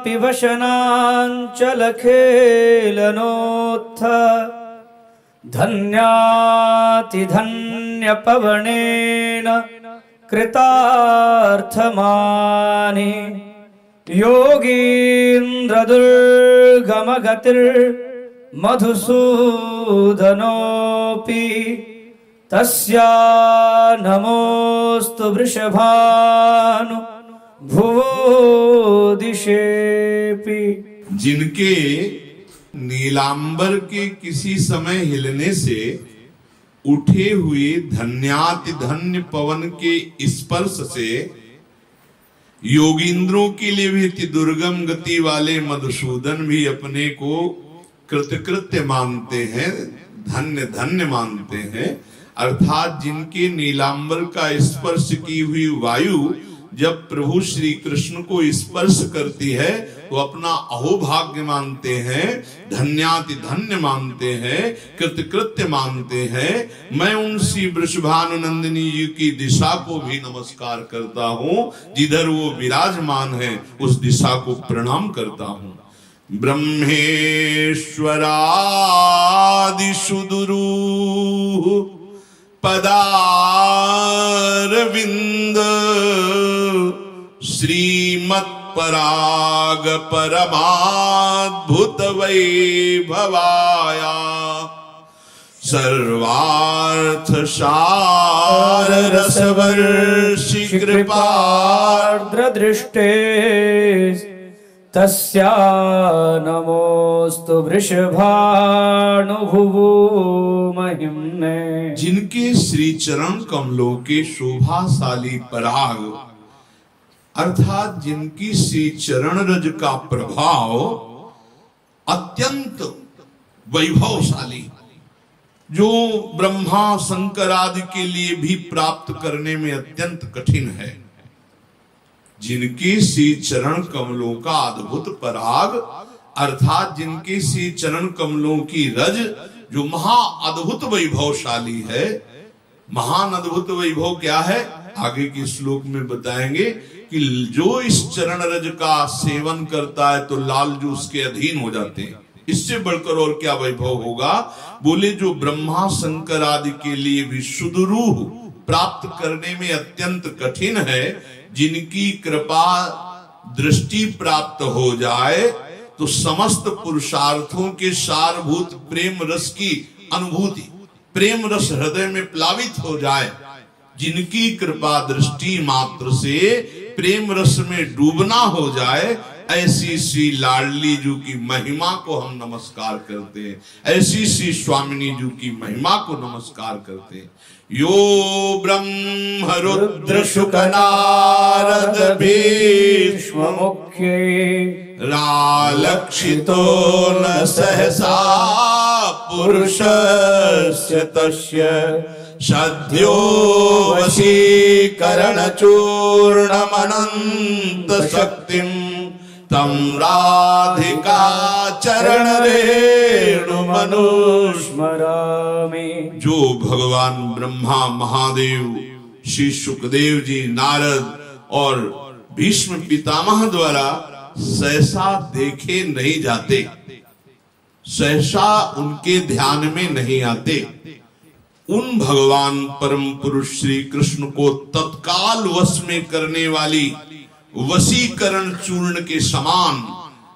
पिबशनाञ्चलखेलनोत्थ धन्यातिधन्यपवनेन कृतार्थमानि योगीन्द्रदुर्गमगतिर्मधुसूदनोऽपि तस्या नमोस्तु वृषभानु भुवो दिशेपि। जिनके नीलांबर के किसी समय हिलने से उठे हुए धन्याति धन्य पवन के स्पर्श से योगींद्रों के लिए भी अति दुर्गम गति वाले मधुसूदन भी अपने को कृतकृत्य मानते हैं, धन्य धन्य मानते हैं। अर्थात जिनके नीलांबर का स्पर्श की हुई वायु जब प्रभु श्री कृष्ण को स्पर्श करती है तो अपना अहोभाग्य मानते हैं, धन्याति धन्य मानते हैं, कृतकृत्य मानते हैं। मैं उन श्री वृषभानुनंदिनी जी की दिशा को भी नमस्कार करता हूँ, जिधर वो विराजमान है उस दिशा को प्रणाम करता हूँ। ब्रह्मेश्वरादिशुदुरूह पदारविंद श्रीमत्पराग परमाद्भुत वैभवाया सर्वार्थ सार रसवर्षि कृपार्द्र दृष्टे तस्या नमोस्तु वृषभानुभुवो महिम्ने। जिनके श्री चरण कमलों के शोभाशाली पराग अर्थात जिनकी श्री चरण रज का प्रभाव अत्यंत वैभवशाली, जो ब्रह्मा शंकर आदि के लिए भी प्राप्त करने में अत्यंत कठिन है, जिनकी श्री चरण कमलों का अद्भुत पराग अर्थात जिनके श्री चरण कमलों की रज जो महा अद्भुत वैभवशाली है। महान अद्भुत वैभव क्या है आगे के श्लोक में बताएंगे कि जो इस चरण रज का सेवन करता है तो लाल जो उसके अधीन हो जाते हैं। इससे बढ़कर और क्या वैभव होगा? बोले जो ब्रह्मा शंकर आदि के लिए भी सुदुरूह प्राप्त करने में अत्यंत कठिन है, जिनकी कृपा दृष्टि प्राप्त हो जाए तो समस्त पुरुषार्थों के सारभूत प्रेम रस की अनुभूति, प्रेम रस हृदय में प्लावित हो जाए, जिनकी कृपा दृष्टि मात्र से प्रेम रस में डूबना हो जाए, ऐसी श्री लाडली जी की महिमा को हम नमस्कार करते हैं, ऐसी श्री स्वामिनी जी की महिमा को नमस्कार करते हैं। यो ब्रह्म रुद्र शुक नारद भीष्म मुख्य रालक्षितो न सहसा पुरुषस्य तस्य सद्यो वशीकरण चूर्णमनंत शक्तिं तम राधिका चरण रेणु मनुस्मरामि। जो भगवान ब्रह्मा महादेव श्री सुखदेव जी नारद और भीष्म पितामह द्वारा सहसा देखे नहीं जाते, सहसा उनके ध्यान में नहीं आते, उन भगवान परम पुरुष श्री कृष्ण को तत्काल वश में करने वाली वशीकरण चूर्ण के समान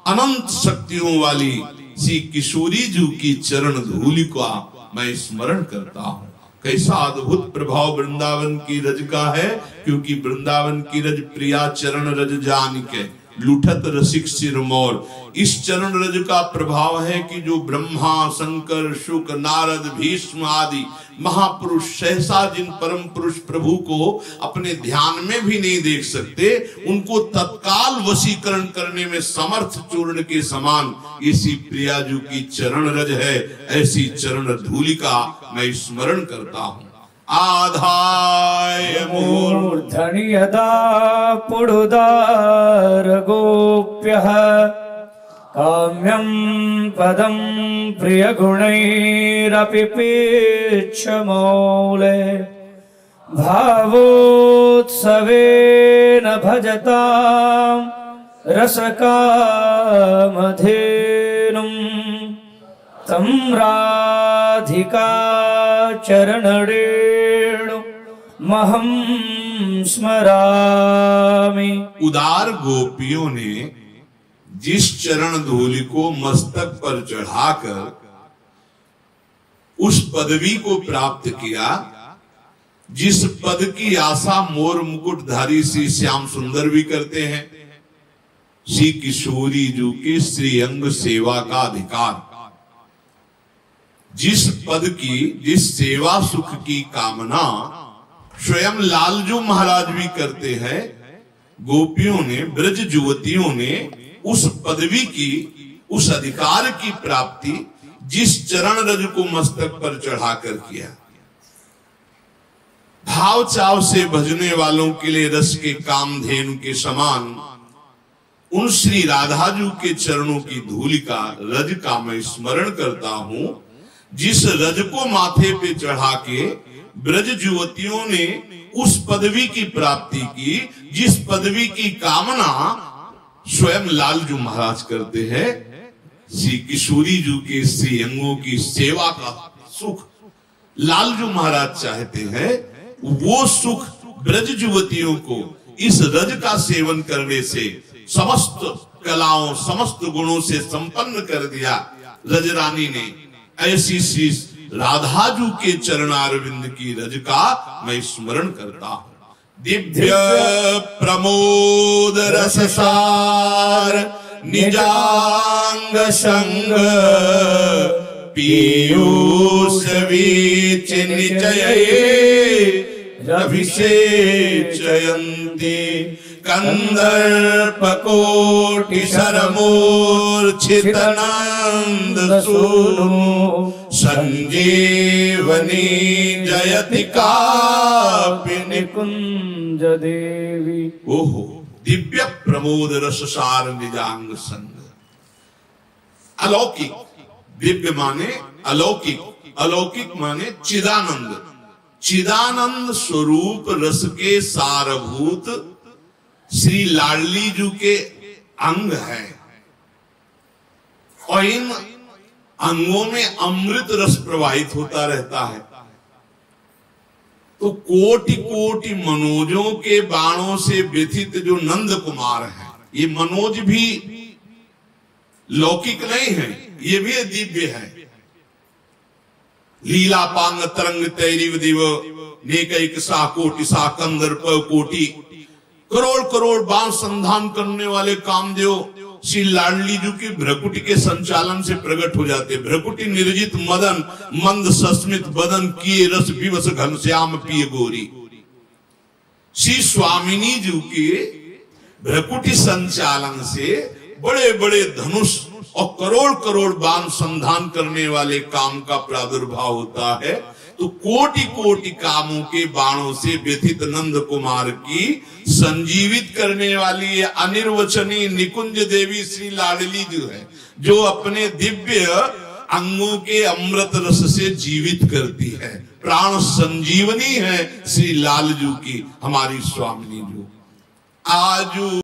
अनंत शक्तियों वाली श्री किशोरी जी की चरण धूलि का मैं स्मरण करता हूँ। कैसा अद्भुत प्रभाव वृंदावन की रज का है, क्योंकि वृंदावन की रज प्रिया चरण रज जान के लुठत रसिक सिरमौर। इस चरण रज का प्रभाव है कि जो ब्रह्मा शंकर शुक नारद भीष्म आदि महापुरुष सहसा जिन परम पुरुष प्रभु को अपने ध्यान में भी नहीं देख सकते, उनको तत्काल वशीकरण करने में समर्थ चूर्ण के समान इसी प्रिया जी की चरण रज है। ऐसी चरण धूलि का मैं स्मरण करता हूँ। आधाय मूर्धनि यदा पुरुदार गोप्यः काम्यं पदं प्रियगुणैरपि पीच्छमौले भावोत्सवेन भजतां रसकामधेनुं तं राधिका चरणरेणु महं स्मरामि। उदार गोपियों ने जिस चरण धूलि को मस्तक पर चढ़ाकर उस पदवी को प्राप्त किया, जिस पद की आशा मोर मुकुटधारी श्री श्याम सुंदर भी करते हैं, श्री किशोरी जी के श्री अंग सेवा का अधिकार, जिस पद की, जिस सेवा सुख की कामना स्वयं लालजू महाराज भी करते हैं, गोपियों ने, ब्रज युवतियों ने उस पदवी की, उस अधिकार की प्राप्ति जिस चरण रज को मस्तक पर चढ़ाकर किया। भाव चाव से भजने वालों के लिए रस के कामधेनु के समान उन श्री राधाजू के चरणों की धूलि का, रज का मैं स्मरण करता हूं, जिस रज को माथे पे चढ़ा के ब्रज युवतियों ने उस पदवी की प्राप्ति की, जिस पदवी की कामना स्वयं लालजू महाराज करते हैं। श्री किशोरी जी के श्री अंगों की सेवा का सुख लालजू महाराज चाहते हैं। वो सुख ब्रज युवतियों को इस रज का सेवन करने से समस्त कलाओं, समस्त गुणों से संपन्न कर दिया। रजरानी ने ऐसी श्री राधाजू के चरणारविंद की रज का मैं स्मरण करता हूं। दिव्य प्रमोद रससार निजांग संग पीयूष वीच निचये रभिषेचयन्ति कंदर्पकोटि सरमूर्छितनंद सूनु संजीवनी जयति कापिनी कुंज देवी। ओहो, दिव्य प्रमोद रससार निजांग संग। अलौकिक, दिव्य माने अलौकिक, अलौकिक माने चिदानंद, चिदानंद स्वरूप रस के सारभूत श्री लाडली जी के अंग है और इन अंगों में अमृत रस प्रवाहित होता रहता है। तो कोटि कोटि मनोजों के बाणों से व्यथित जो नंद कुमार हैं, ये मनोज भी लौकिक नहीं है, ये भी दिव्य है। लीला पांग तरंग तैरिव दिव नेकैक सा कोटि सा कंदर्प कोटि, करोड़ करोड़ बाण संधान करने वाले कामदेव श्री लाडली जी की भ्रकुटी के संचालन से प्रकट हो जाते। भ्रकुटी निर्जित मदन मंद सस्मित बदन किए रस विवश घनश्याम पिए गोरी। श्री स्वामिनी जी के भ्रकुटी संचालन से बड़े बड़े धनुष और करोड़ करोड़ बाण संधान करने वाले काम का प्रादुर्भाव होता है। तो कोटि कोटि कामों के बाणों से व्यथित नंद कुमार की संजीवित करने वाली अनिर्वचनीय निकुंज देवी श्री लाडली जो है, जो अपने दिव्य अंगों के अमृत रस से जीवित करती है। प्राण संजीवनी है श्री लालजू की, हमारी स्वामिनी जो आजू